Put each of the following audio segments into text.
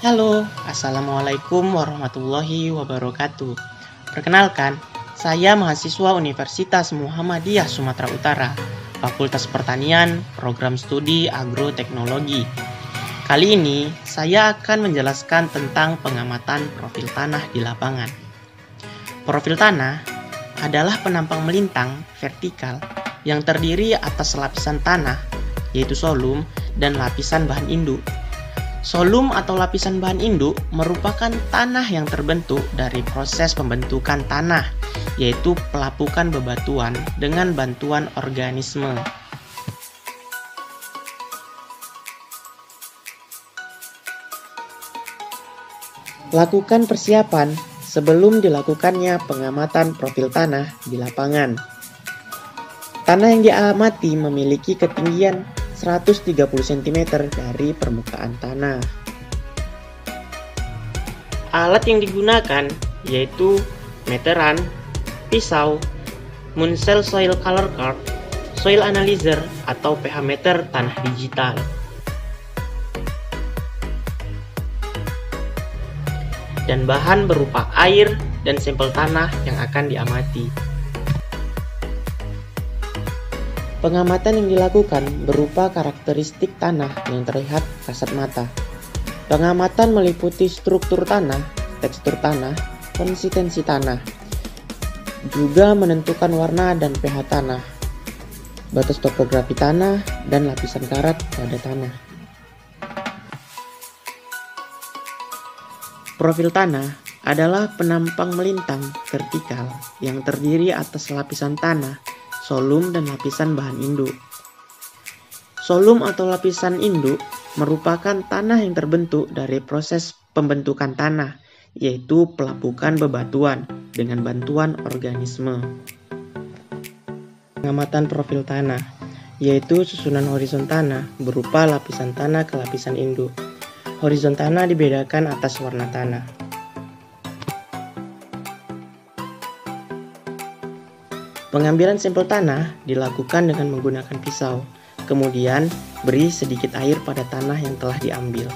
Halo, Assalamualaikum warahmatullahi wabarakatuh. Perkenalkan, saya mahasiswa Universitas Muhammadiyah Sumatera Utara, Fakultas Pertanian, Program Studi Agroteknologi. Kali ini, saya akan menjelaskan tentang pengamatan profil tanah di lapangan. Profil tanah adalah penampang melintang vertikal yang terdiri atas lapisan tanah, yaitu solum, dan lapisan bahan induk. Solum atau lapisan bahan induk merupakan tanah yang terbentuk dari proses pembentukan tanah, yaitu pelapukan bebatuan dengan bantuan organisme. Lakukan persiapan sebelum dilakukannya pengamatan profil tanah di lapangan. Tanah yang diamati memiliki ketinggian 130 cm dari permukaan tanah. Alat yang digunakan yaitu meteran, pisau, Munsell Soil Color Card, Soil Analyzer atau pH meter tanah digital. Dan bahan berupa air dan sampel tanah yang akan diamati. Pengamatan yang dilakukan berupa karakteristik tanah yang terlihat kasat mata. Pengamatan meliputi struktur tanah, tekstur tanah, konsistensi tanah, juga menentukan warna dan pH tanah, batas topografi tanah, dan lapisan karat pada tanah. Profil tanah adalah penampang melintang vertikal yang terdiri atas lapisan tanah, solum, dan lapisan bahan induk. Solum atau lapisan induk merupakan tanah yang terbentuk dari proses pembentukan tanah, yaitu pelapukan bebatuan dengan bantuan organisme. Pengamatan profil tanah, yaitu susunan horizon tanah berupa lapisan tanah ke lapisan induk. Horizon tanah dibedakan atas warna tanah. Pengambilan sampel tanah dilakukan dengan menggunakan pisau, kemudian beri sedikit air pada tanah yang telah diambil.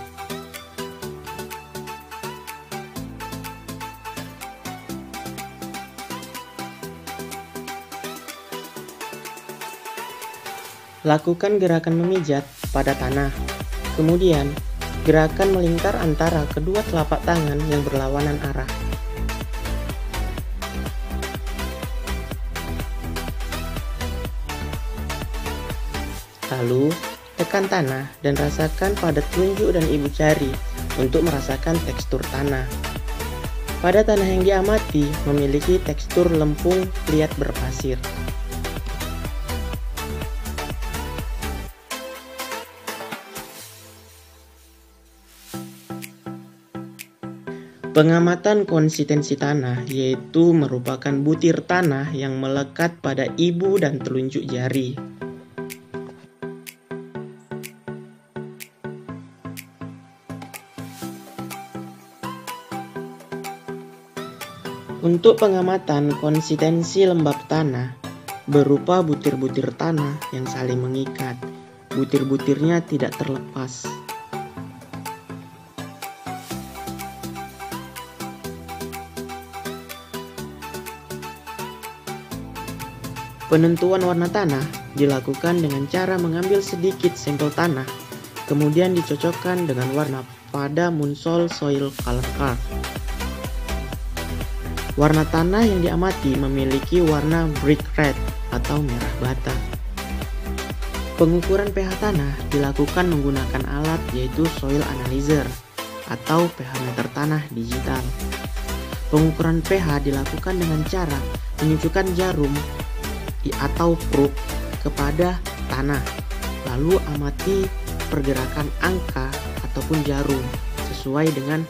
Lakukan gerakan memijat pada tanah, kemudian gerakan melingkar antara kedua telapak tangan yang berlawanan arah. Lalu, tekan tanah dan rasakan pada telunjuk dan ibu jari untuk merasakan tekstur tanah. Pada tanah yang diamati memiliki tekstur lempung liat berpasir. Pengamatan konsistensi tanah yaitu merupakan butir tanah yang melekat pada ibu dan telunjuk jari. Untuk pengamatan konsistensi lembab tanah berupa butir-butir tanah yang saling mengikat. Butir-butirnya tidak terlepas. Penentuan warna tanah dilakukan dengan cara mengambil sedikit sampel tanah, kemudian dicocokkan dengan warna pada Munsell Soil Color Card. Warna tanah yang diamati memiliki warna brick red atau merah bata. Pengukuran pH tanah dilakukan menggunakan alat yaitu Soil Analyzer atau pH meter tanah digital. Pengukuran pH dilakukan dengan cara menunjukkan jarum atau probe kepada tanah, lalu amati pergerakan angka ataupun jarum sesuai dengan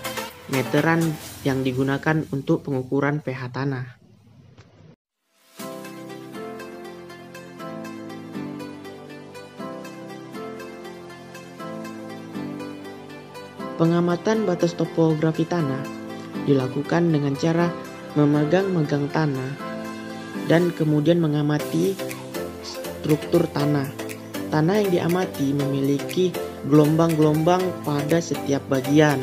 meteran yang digunakan untuk pengukuran pH tanah. Pengamatan batas topografi tanah dilakukan dengan cara memegang-megang tanah dan kemudian mengamati struktur tanah. Tanah yang diamati memiliki gelombang-gelombang pada setiap bagian.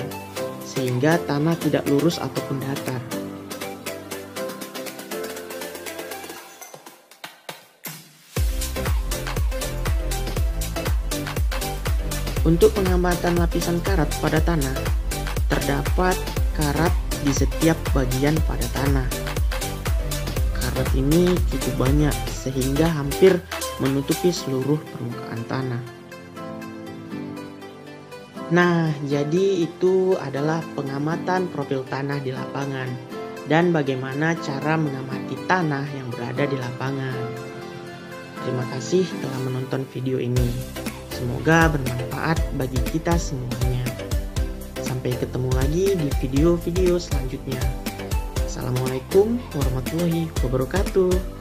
sehingga tanah tidak lurus ataupun datar. Untuk pengamatan lapisan karat pada tanah, terdapat karat di setiap bagian pada tanah. Karat ini cukup banyak sehingga hampir menutupi seluruh permukaan tanah. Nah, jadi itu adalah pengamatan profil tanah di lapangan dan bagaimana cara mengamati tanah yang berada di lapangan. Terima kasih telah menonton video ini. Semoga bermanfaat bagi kita semuanya. Sampai ketemu lagi di video-video selanjutnya. Assalamualaikum warahmatullahi wabarakatuh.